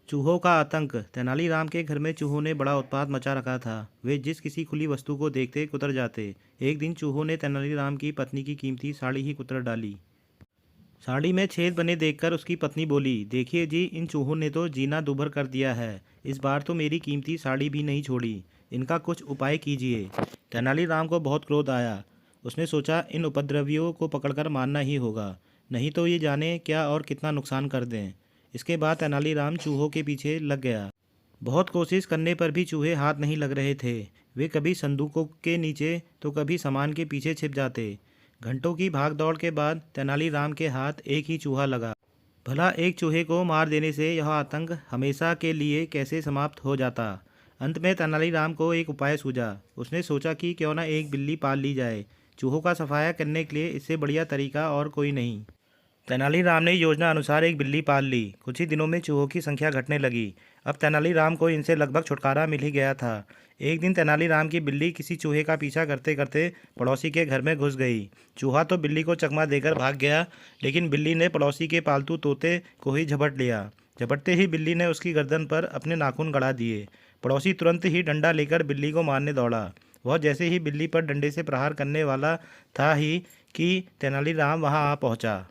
चूहों का आतंक। तेनालीराम के घर में चूहों ने बड़ा उत्पात मचा रखा था। वे जिस किसी खुली वस्तु को देखते कुतर जाते। एक दिन चूहों ने तेनालीराम की पत्नी की कीमती साड़ी ही कुतर डाली। साड़ी में छेद बने देखकर उसकी पत्नी बोली, देखिए जी, इन चूहों ने तो जीना दूभर कर दिया है। इस बार तो मेरी कीमती साड़ी भी नहीं छोड़ी। इनका कुछ उपाय कीजिए। तेनालीराम को बहुत क्रोध आया। उसने सोचा, इन उपद्रवियों को पकड़कर मारना ही होगा, नहीं तो ये जाने क्या और कितना नुकसान कर दें। इसके बाद तेनालीराम चूहों के पीछे लग गया। बहुत कोशिश करने पर भी चूहे हाथ नहीं लग रहे थे। वे कभी संदूकों के नीचे तो कभी सामान के पीछे छिप जाते। घंटों की भाग दौड़ के बाद तेनालीराम के हाथ एक ही चूहा लगा। भला एक चूहे को मार देने से यह आतंक हमेशा के लिए कैसे समाप्त हो जाता। अंत में तेनालीराम को एक उपाय सूझा। उसने सोचा कि क्यों न एक बिल्ली पाल ली जाए। चूहों का सफाया करने के लिए इससे बढ़िया तरीका और कोई नहीं। तेनालीराम ने योजना अनुसार एक बिल्ली पाल ली। कुछ ही दिनों में चूहों की संख्या घटने लगी। अब तेनालीराम को इनसे लगभग छुटकारा मिल ही गया था। एक दिन तेनालीराम की बिल्ली किसी चूहे का पीछा करते करते पड़ोसी के घर में घुस गई। चूहा तो बिल्ली को चकमा देकर भाग गया, लेकिन बिल्ली ने पड़ोसी के पालतू तोते को ही झपट लिया। झपटते ही बिल्ली ने उसकी गर्दन पर अपने नाखून गड़ा दिए। पड़ोसी तुरंत ही डंडा लेकर बिल्ली को मारने दौड़ा। वह जैसे ही बिल्ली पर डंडे से प्रहार करने वाला था ही कि तेनालीराम वहां आ पहुंचा।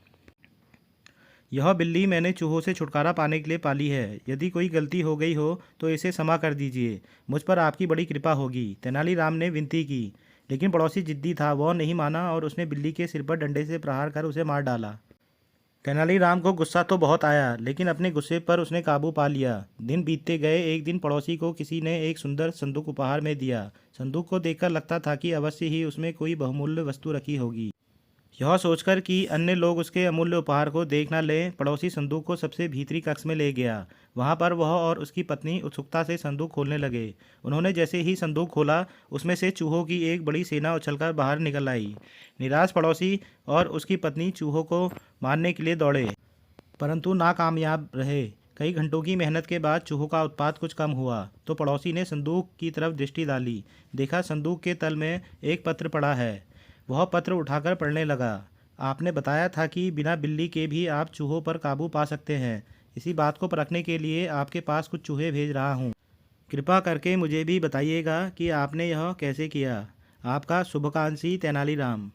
यह बिल्ली मैंने चूहों से छुटकारा पाने के लिए पाली है। यदि कोई गलती हो गई हो तो इसे क्षमा कर दीजिए। मुझ पर आपकी बड़ी कृपा होगी। तेनालीराम ने विनती की, लेकिन पड़ोसी जिद्दी था। वह नहीं माना और उसने बिल्ली के सिर पर डंडे से प्रहार कर उसे मार डाला। तेनालीराम को गुस्सा तो बहुत आया, लेकिन अपने गुस्से पर उसने काबू पा लिया। दिन बीतते गए। एक दिन पड़ोसी को किसी ने एक सुंदर संदूक उपहार में दिया। संदूक को देखकर लगता था कि अवश्य ही उसमें कोई बहुमूल्य वस्तु रखी होगी। यह सोचकर कि अन्य लोग उसके अमूल्य उपहार को देख न लें, पड़ोसी संदूक को सबसे भीतरी कक्ष में ले गया। वहां पर वह और उसकी पत्नी उत्सुकता से संदूक खोलने लगे। उन्होंने जैसे ही संदूक खोला, उसमें से चूहों की एक बड़ी सेना उछलकर बाहर निकल आई। निराश पड़ोसी और उसकी पत्नी चूहों को मारने के लिए दौड़े, परंतु नाकामयाब रहे। कई घंटों की मेहनत के बाद चूहों का उत्पात कुछ कम हुआ तो पड़ोसी ने संदूक की तरफ दृष्टि डाली। देखा, संदूक के तल में एक पत्र पड़ा है। वह पत्र उठाकर पढ़ने लगा। आपने बताया था कि बिना बिल्ली के भी आप चूहों पर काबू पा सकते हैं। इसी बात को परखने के लिए आपके पास कुछ चूहे भेज रहा हूँ। कृपा करके मुझे भी बताइएगा कि आपने यह कैसे किया। आपका शुभकांक्षी तेनालीराम।